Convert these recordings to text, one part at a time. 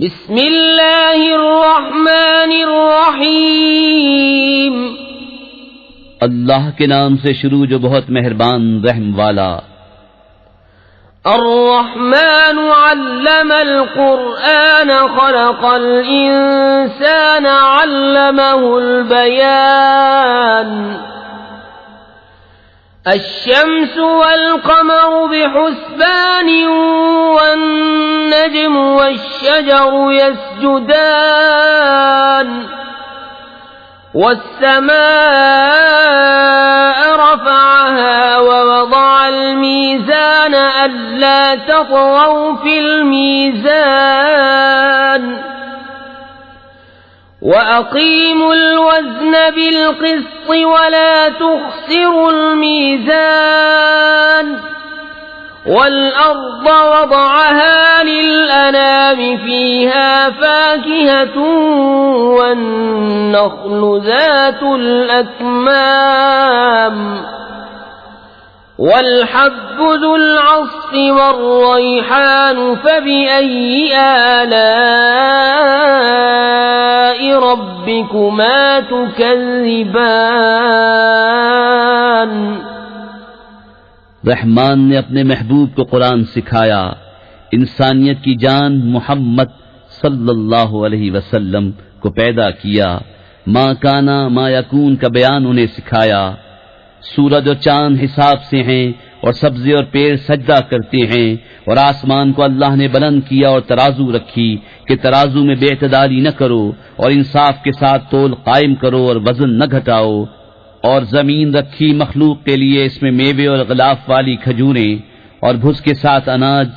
बिस्मिल्लाहिर्रहमानिर्रहीम। अल्लाह के नाम से शुरू जो बहुत मेहरबान रहम वाला। अर्रहमान अल्लमल कुरआन खलक़ल इंसान अल्लमहुल बयान। अश्शम्सु वल क़मरु बिहुस्बान वन्नज्मु वश्शजरु यस्जुदान। वस्समाअ रफ़अहा ववضعल मीज़ान अल्ला तग़वू फ़िल मीज़ान। वअक़ीमुल वज़्न बिलक़िस्ति वला तुख़सिरुल मीज़ान। वल्अर्ض वضعها लिलअनाम फ़ीहा फ़ाकिहतु वन्नख़्लु ज़ातुल अक्माम। वल्हब्बु ज़ुल अस्फ़ि वर्रैहानु फ़बिअय्यि आलाइ रब्बिकुमा तुकज़्ज़िबान। रहमान ने अपने महबूब को कुरान सिखाया, इंसानियत की जान मोहम्मद सल्लल्लाहु अलैहि वसल्लम को पैदा किया। माँ काना मा यकून का बयान उन्हें सिखाया। सूरज और चांद हिसाब से हैं और सब्ज़े और पेड़ सजदा करते हैं। और आसमान को अल्लाह ने बुलंद किया और तराजू रखी कि तराजू में बेअतदाली न करो और इंसाफ के साथ तोल कायम करो और वजन न घटाओ। और जमीन रखी मखलूक के लिए, इसमें मेवे और ग़िलाफ वाली खजूरें और भुस के साथ अनाज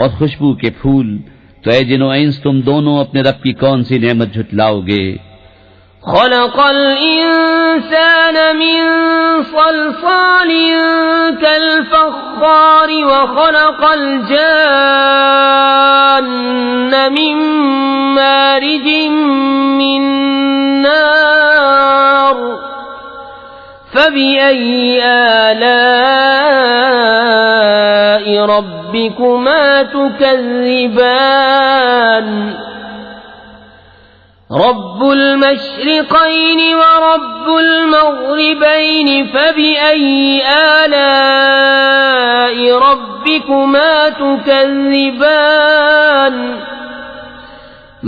और खुशबू के फूल। तो ऐ जिनो इंस तुम दोनों अपने रब की कौन सी नेमत झुटलाओगे। खलक़ल इंसान मिन सलसालिन कल फ़ख़्ख़ार व खलक़ल जान्न मिन मारिजिन मिन नार। फ़बिअय्यि आलाइ रब्बिकुमा तुकज़्ज़िबान। रब्बुल मशरिक़ैनि व रब्बुल मग़रिबैनि फ़बिअय्यि आलाइ रब्बिकुमा तुकज़्ज़िबान।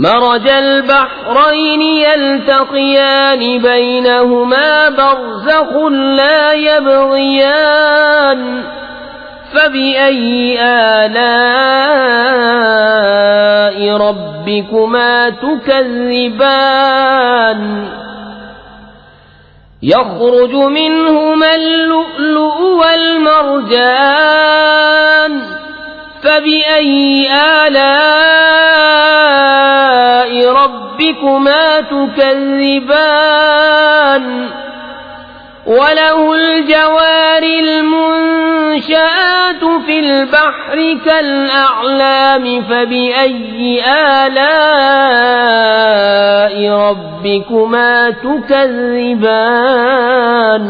मरजल बहरैनि यल्तक़ियान बैनहुमा बरज़ख़ुन ला यबग़ियान। फ़बिअय्यि आलाइ रब्बिकुमा तुकज़्ज़िबान। यख़रुजु मिन्हुमा अल-लुअ्लुअु वल-मरजान। फ़बिअय्यि आलाइ रब्बिकुमा तुकज़्ज़िबान। वलहुल जवारिल मुंशआतु फ़िल बहरि कल-अअलाम। फ़बिअय्यि आलाइ रब्बिकुमा तुकज़्ज़िबान।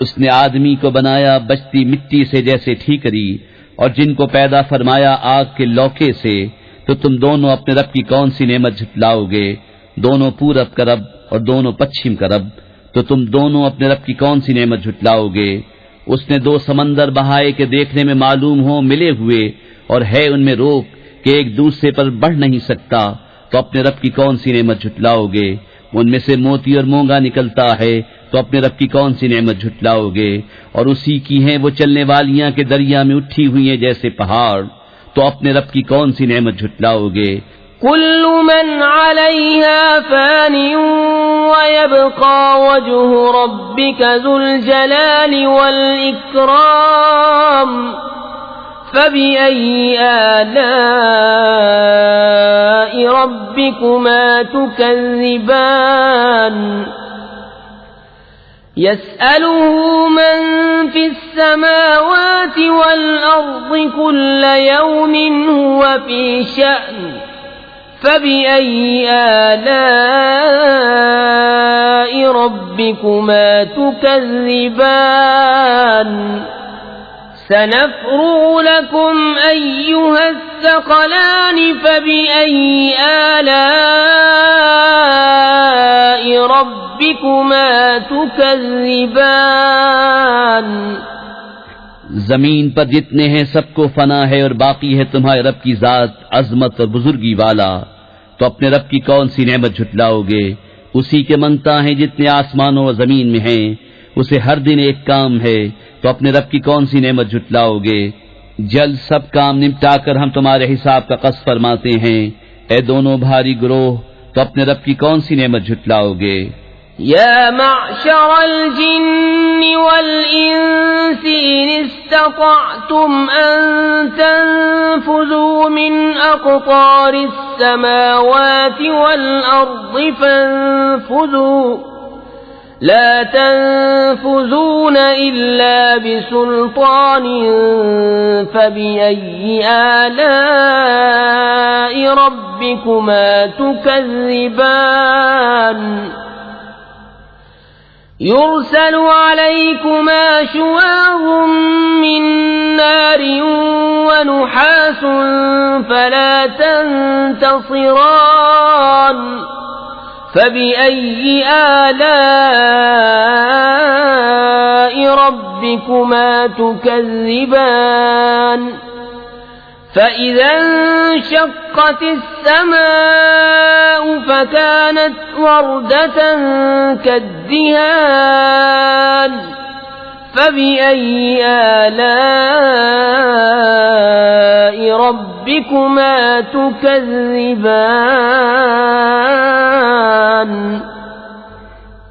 उसने आदमी को बनाया बचती मिट्टी से जैसे ठीकरी, और जिनको पैदा फरमाया आग के लौके से। तो तुम दोनों अपने रब की कौन सी नेमत झुटलाओगे। दोनों पूरब का रब और दोनों पश्चिम का रब। तो तुम दोनों अपने रब की कौन सी नेमत झुटलाओगे। उसने दो समंदर बहाए के देखने में मालूम हो मिले हुए, और है उनमें रोक कि एक दूसरे पर बढ़ नहीं सकता। तो अपने रब की कौन सी नेमत झुटलाओगे। उनमें से मोती और मूंगा निकलता है, तो अपने रब की कौन सी नेमत झुटलाओगे। और उसी की हैं वो चलने वालियां के दरिया में उठी हुई हैं जैसे पहाड़। तो अपने रब की कौन सी नेमत झुटलाओगे। कुल्लु मन अलैहा फ़ानिन व यब्क़ा वज्हु रब्बिका ज़ुल जलालि वल इकराम। फ़बिअय्यि आलाइ रब्बिकुमा तुकज़्ज़िबान। यसअलुहु मन फ़िस्समावाति वल अर्ज़ि कुल्ल यौमिन हुवा फ़ी शअन। फ़बिअय्यि आलाइ रब्बिकुमा तुकज़्ज़िबान। सनफ़्रुग़ु लकुम अय्युहस्सक़लानि फ़बिअय्यि आलाइ रब्बिकुमा तुकज़्ज़िबान। जमीन पर जितने हैं सबको फना है और बाकी है तुम्हारे रब की जात अजमत और बुजुर्गी वाला, तो अपने रब की कौन सी नेमत झुटलाओगे। उसी के मंगता है जितने आसमानों और जमीन में हैं, उसे हर दिन एक काम है, तो अपने रब की कौन सी नेमत झुटलाओगे। जल्द सब काम निपटाकर हम तुम्हारे हिसाब का कस फरमाते हैं। ए दोनों भारी गिरोह, तो अपने रब की कौन सी नेमत झुटलाओगे। या मअशरल जिन्नि वल इंसी इन इस्ततअतुम अन तनफुज़ू मिन अक़तारिस समावाति वल अर्दि फंफुज़ू ला तनफुज़ून इल्ला बिसुल्तान फ़बिअय्यि आलाइ रब्बिकुमा तुकज़्ज़िबान। युरसलु अलैकुमा शुवाज़ुम मिन नारिन व नुहासुन फला तंतसिरान फ़बिअय्यि आलाइ रब्बिकुमा तुकज़्ज़िबान। فإذا انشقت السماء فكانت وردة كالدهان فبأي آلاء ربكما تكذبان।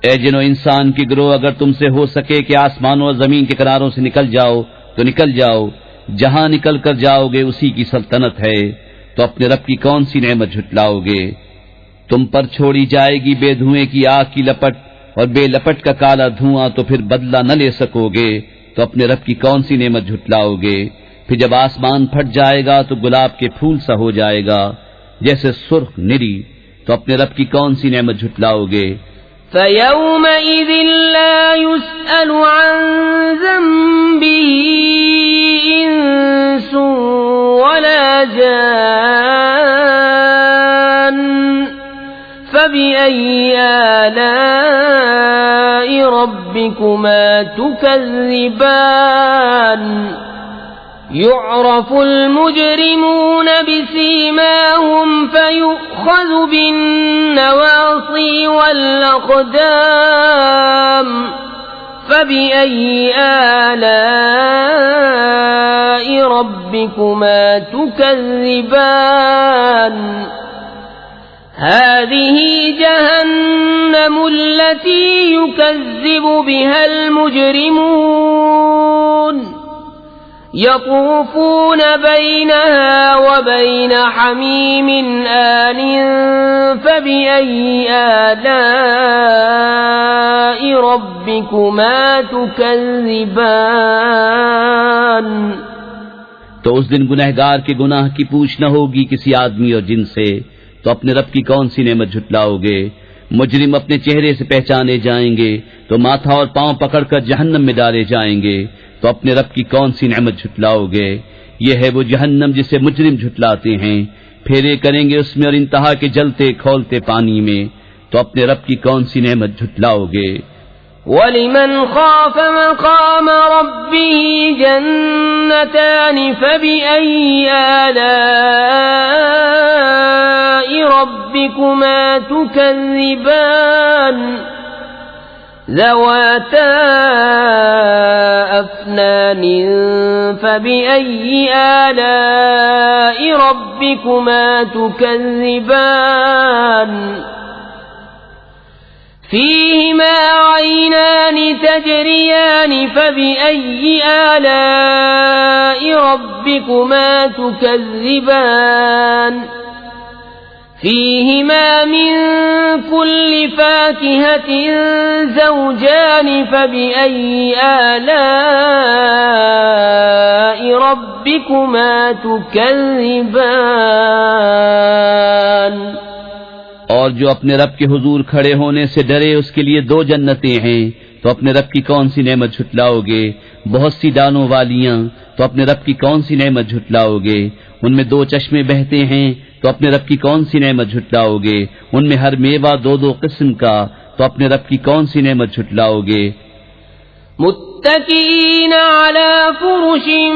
ए जिनो इंसान के गिरोह, अगर तुमसे हो सके कि आसमानों और जमीन के किनारों से निकल जाओ तो निकल जाओ। जहां निकल कर जाओगे उसी की सल्तनत है, तो अपने रब की कौन सी नेमत झुटलाओगे। तुम पर छोड़ी जाएगी बेधुएं की आग की लपट और बेलपट का काला धुआं, तो फिर बदला न ले सकोगे, तो अपने रब की कौन सी नेमत झुटलाओगे। फिर जब आसमान फट जाएगा तो गुलाब के फूल सा हो जाएगा जैसे सुर्ख निरी, तो अपने रब की कौन सी नेमत झुटलाओगे। فَيَوْمَئِذٍ لَا يُسْأَلُ عَن ذَنبِهِ إِنسٌ وَلَا جَانٌّ فَبِأَيِّ آلَاءِ رَبِّكُمَا تُكَذِّبَانِ يُعْرَفُ الْمُجْرِمُونَ بِسِيمَاهُمْ فَيُؤْخَذُ بِالنَّوَاصِي وَالْأَقْدَامِ فَبِأَيِّ آلَاءِ رَبِّكُمَا تُكَذِّبَانِ هذه جهنم التي يكذب بها المجرمون يطوفون بينها وبين حميم آن فبأي آلاء ربكما تكذبان। तो उस दिन गुनहगार के गुनाह की पूछ न होगी किसी आदमी और जिन से, तो अपने रब की कौन सी नेमत झुटलाओगे। मुजरिम अपने चेहरे से पहचाने जाएंगे तो माथा और पांव पकड़कर जहन्नम में डाले जाएंगे, तो अपने रब की कौन सी नेमत झुटलाओगे। ये है वो जहन्नम जिसे मुजरिम झुटलाते हैं, फेरे करेंगे उसमें और इंतहा के जलते खौलते पानी में, तो अपने रब की कौन सी नेमत झुटलाओगे। वलिमन खाफ मकाम रब्बिही जन्नतान फबिअय्यि आलाइ रब्बिकुमा तुकज़्ज़िबान ذواتا أفنان فبأي آلاء ربكما تكذبان فيهما عينان تجريان فبأي آلاء ربكما تكذبان فيهما من كل فاكهة زوجان فبأي آلاء ربكما تكذبان। और जो अपने रब के हुजूर खड़े होने से डरे उसके लिए 2 जन्नतें हैं, तो अपने रब की कौन सी नेमत झुटलाओगे? बहुत सी डालों वालियां, तो अपने रब की कौन सी नेमत झुटलाओगे? उनमें 2 चश्मे बहते हैं, तो अपने रब की कौन सी नेमत झुटलाओगे? उनमें हर मेवा 2-2 किस्म का, तो अपने रब की कौन सी नेमत झुटलाओगे? मुत्तकीन अला फुरुशिन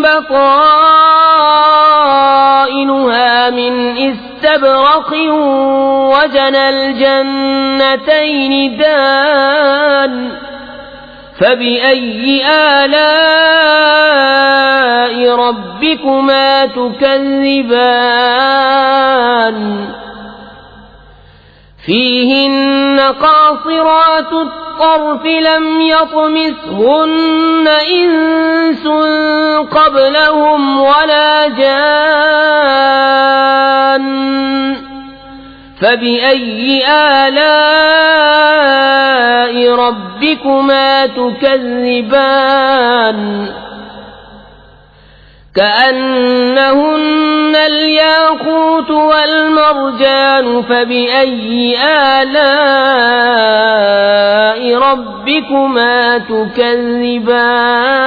बताइनुहा मिन इस्तबरक़िन वजनल जन्नतैन दान फबिअय्यि आलाइ रब्बिकुमा तुकज़्ज़िबान فيهن قاصرات الطرف لم يطمثهن إنس قبلهم ولا جان فبأي آلاء ربكما تكذبان كأنهن الياقوت والمرجان فبأي آلاء ربكما تكذبان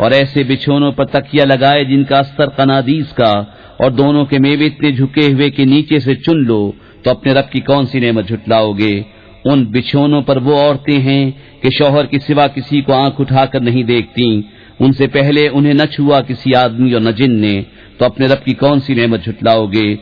और ऐसे बिछोनों पर तकिया लगाए जिनका अस्तर कनादीस का, और दोनों के मेवे इतने झुके हुए कि नीचे से चुन लो, तो अपने रब की कौन सी नेमत झुटलाओगे? उन बिछोनों पर वो औरतें हैं कि शौहर के सिवा किसी को आंख उठाकर नहीं देखती, उनसे पहले उन्हें न छुआ किसी आदमी और न जिन ने, तो अपने रब की कौन सी नेमत झुटलाओगे?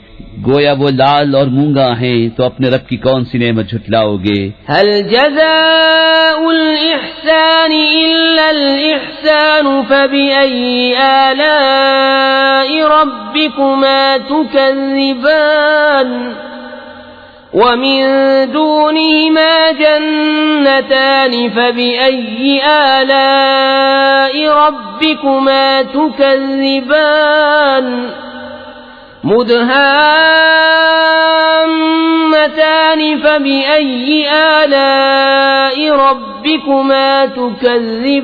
गोया वो लाल और मूंगा हैं, तो अपने रब की कौन सी नेमत झुटलाओगे? हल जज़ाउल इहसान इल्लल इहसान फबिअय्यि आलाइ रब्बिकुमा तुकज़्ज़िबान ومن دونهما جنتان فبأي آلاء ربكما تكذبان مدهامتان فبأي آلاء ربكما تكذبان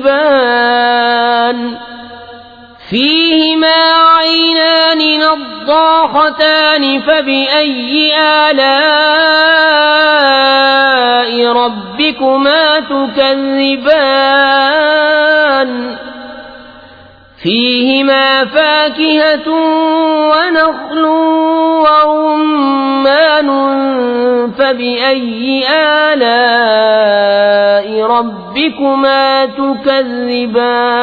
فيهما عينان نضاختان فبأي آلاء ربكما تكذبان فيهما فاكهة ونخل ورمان فبأي آلاء ربكما تكذبان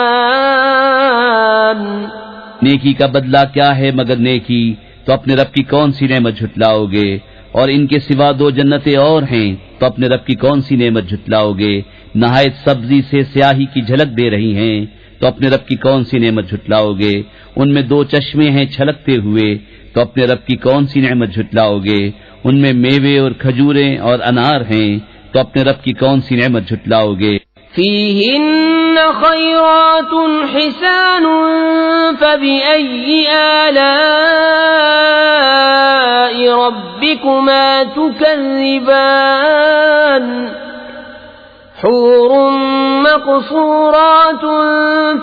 नेकी का बदला क्या है मगर नेकी, तो अपने रब की कौन सी नेमत झुटलाओगे? और इनके सिवा 2 जन्नतें और हैं, तो अपने रब की कौन सी नेमत झुटलाओगे? नहायत सब्जी से स्याही की झलक दे रही हैं, तो अपने रब की कौन सी नेमत झुटलाओगे? उनमें 2 चश्मे हैं छलकते हुए, तो अपने रब की कौन सी नेमत झुटलाओगे? उनमें मेवे और खजूरें और अनार हैं, तो अपने रब की कौन सी नेमत झुटलाओगे? فيهن خيرات حسان فبأي آلاء ربكما تكذبان حور مقصورات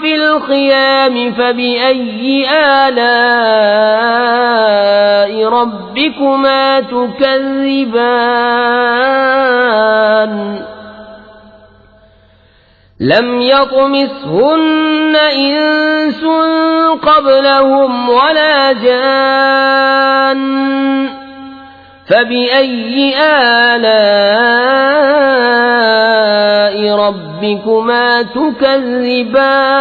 في الخيام فبأي آلاء ربكما تكذبان لم يطمثهن إنس قبلهم ولا جان فبأي آلاء ربكما تكذبان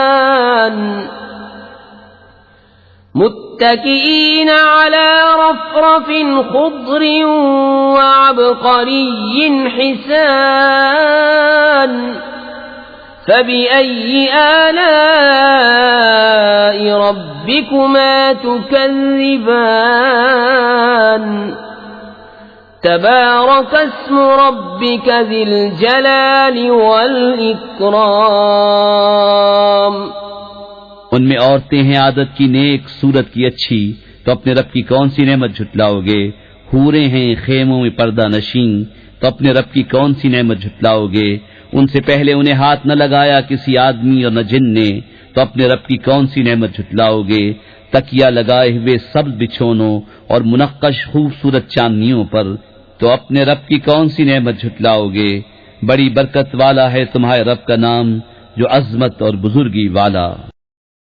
متكئين على رفرف خضر وعبقري حسان فبأي آلاء ربكما تكذبان تبارك اسم ربك ذي الجلال والإكرام उनमें औरतें हैं आदत की नेक, सूरत की अच्छी, तो अपने रब की कौन सी नेमत झुटलाओगे? हूरें हैं खेमों में पर्दा नशीं, तो अपने रब की कौन सी नेमत झुटलाओगे? उनसे पहले उन्हें हाथ न लगाया किसी आदमी और न जिन ने, तो अपने रब की कौन सी नेमत झुटलाओगे? तकिया लगाए हुए सब्ज बिछोनों और मुनक्कश खूबसूरत चांदनियों पर, तो अपने रब की कौन सी नेमत झुटलाओगे। बड़ी बरकत वाला है तुम्हारे रब का नाम, जो अजमत और बुजुर्गी वाला।